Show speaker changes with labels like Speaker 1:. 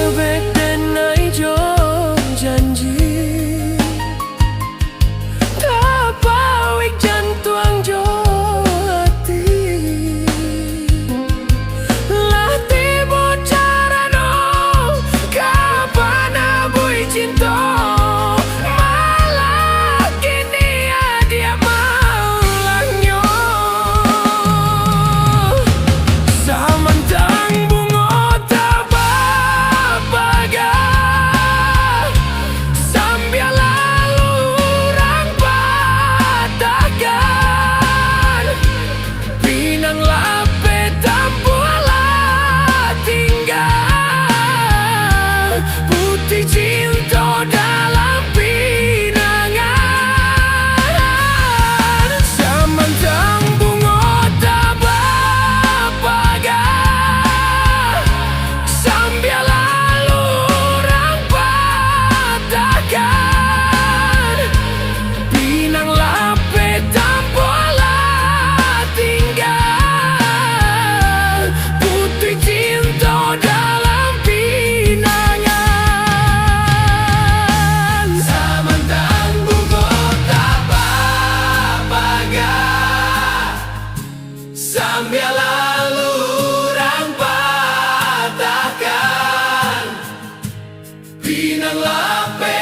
Speaker 1: Bebek dan ijo janji tapawik jantuang jo hati latih bocara dong kapan abui cinta malah kini dia maulangnya samantang bunga tababaga sambil lalu orang patahkan pinang lape tampuala tinggal putih cinta dalam pinangan samantang bunga tababaga sambil lalu orang patahkan pinang lape tampola tinggal putih cinta dalam pinangan samantang bunga tababaga sambil lalu orang patahkan pinang lape